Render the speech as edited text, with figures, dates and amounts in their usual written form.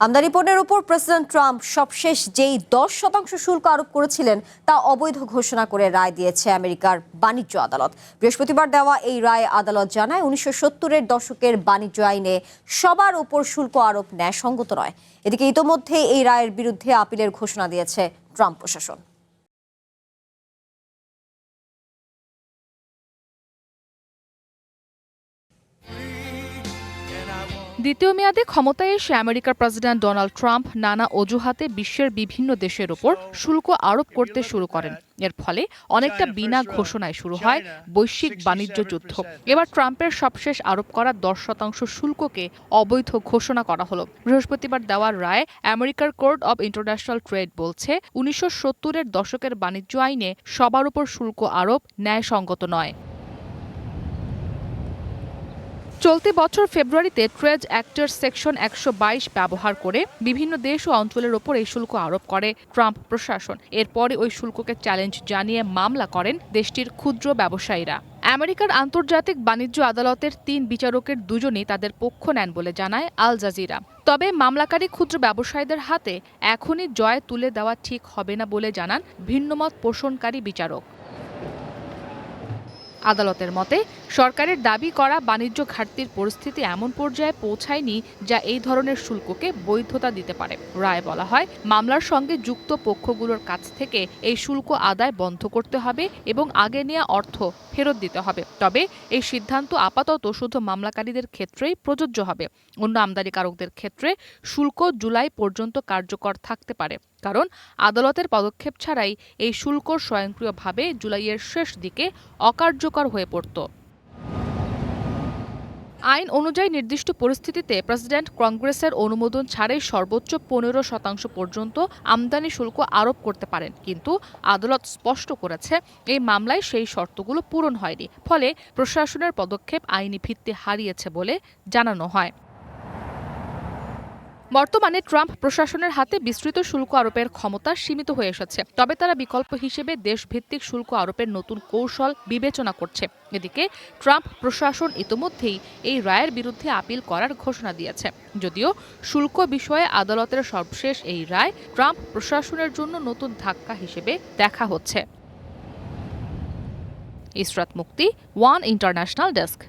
আমদানি পণ্যের উপর প্রেসিডেন্ট ট্রাম্প সবশেষ যেই 10% শুল্ক আরোপ করেছিলেন তা অবৈধ ঘোষণা করে রায় দিয়েছে আমেরিকার বাণিজ্য আদালত। বৃহস্পতিবার দেওয়া এই রায়ে আদালত জানায় 1970-এর দশকের বাণিজ্য আইনে সবার উপর শুল্ক আরোপ ন্যায়সঙ্গত নয়। এদিকে ইতোমধ্যেই এই রায়ের বিরুদ্ধে আপিলের ঘোষণা দিয়েছে ট্রাম্প প্রশাসন। দ্বিতীয় মেয়াদে ক্ষমতায় এসে আমেরিকার প্রেসিডেন্ট ডোনাল্ড ট্রাম্প নানা অজুহাতে বিশ্বের বিভিন্ন দেশের ওপর শুল্ক আরোপ করতে শুরু করেন। এর ফলে অনেকটা বিনা ঘোষণায় শুরু হয় বৈশ্বিক বাণিজ্য যুদ্ধ। এবার ট্রাম্পের সবশেষ আরোপ করা 10% শুল্ককে অবৈধ ঘোষণা করা হলো। বৃহস্পতিবার দেওয়ার রায় আমেরিকার কোর্ট অব ইন্টারন্যাশনাল ট্রেড বলছে 1970-এর দশকের বাণিজ্য আইনে সবার উপর শুল্ক আরোপ ন্যায়সঙ্গত নয়। চলতি বছর ফেব্রুয়ারিতে ট্রেড অ্যাক্টের সেকশন 122 ব্যবহার করে বিভিন্ন দেশ ও অঞ্চলের ওপর এই শুল্ক আরোপ করে ট্রাম্প প্রশাসন। এরপরে ওই শুল্ককে চ্যালেঞ্জ জানিয়ে মামলা করেন দেশটির ক্ষুদ্র ব্যবসায়ীরা। আমেরিকার আন্তর্জাতিক বাণিজ্য আদালতের 3 বিচারকের দুজনই তাদের পক্ষ নেন বলে জানায় আল জাজিরা। তবে মামলাকারী ক্ষুদ্র ব্যবসায়ীদের হাতে এখনই জয় তুলে দেওয়া ঠিক হবে না বলে জানান ভিন্নমত পোষণকারী বিচারক। আদালতের মতে সরকারের দাবি করা বাণিজ্য ঘাটতির পরিস্থিতি এমন পর্যায়ে পৌঁছায়নি যা এই ধরনের শুল্ককে বৈধতা দিতে পারে। রায়ে বলা হয়, মামলার সঙ্গে যুক্ত পক্ষগুলোর কাছ থেকে এই শুল্ক আদায় বন্ধ করতে হবে এবং আগে নেওয়া অর্থ ফেরত দিতে হবে। তবে এই সিদ্ধান্ত আপাতত শুধু মামলাকারীদের ক্ষেত্রেই প্রযোজ্য হবে। অন্য আমদানিকারকদের ক্ষেত্রে শুল্ক জুলাই পর্যন্ত কার্যকর থাকতে পারে, কারণ আদালতের পদক্ষেপ ছাড়াই এই শুল্ক স্বয়ংক্রিয়ভাবে জুলাইয়ের শেষ দিকে অকার্যকর হয়ে পড়ত। আইন অনুযায়ী নির্দিষ্ট পরিস্থিতিতে প্রেসিডেন্ট কংগ্রেসের অনুমোদন ছাড়াই সর্বোচ্চ 15% পর্যন্ত আমদানি শুল্ক আরোপ করতে পারেন, কিন্তু আদালত স্পষ্ট করেছে এই মামলায় সেই শর্তগুলো পূরণ হয়নি। ফলে প্রশাসনের পদক্ষেপ আইনি ভিত্তি হারিয়েছে বলে জানানো হয়। বর্তমানে ট্রাম্প প্রশাসনের হাতে বিস্তৃত শুল্ক আরোপের ক্ষমতা সীমিত হয়ে এসেছে। তবে তারা বিকল্প হিসেবে দেশভিত্তিক শুল্ক আরোপের নতুন কৌশল বিবেচনা করছে। এদিকে ট্রাম্প প্রশাসন ইতোমধ্যেই এই রায়ের বিরুদ্ধে আপিল করার ঘোষণা দিয়েছে। যদিও শুল্ক বিষয়ে আদালতের সর্বশেষ এই রায় ট্রাম্প প্রশাসনের জন্য নতুন ধাক্কা হিসেবে দেখা হচ্ছে। ইসরাত মুক্তি, ওয়ান ইন্টারন্যাশনাল ডেস্ক।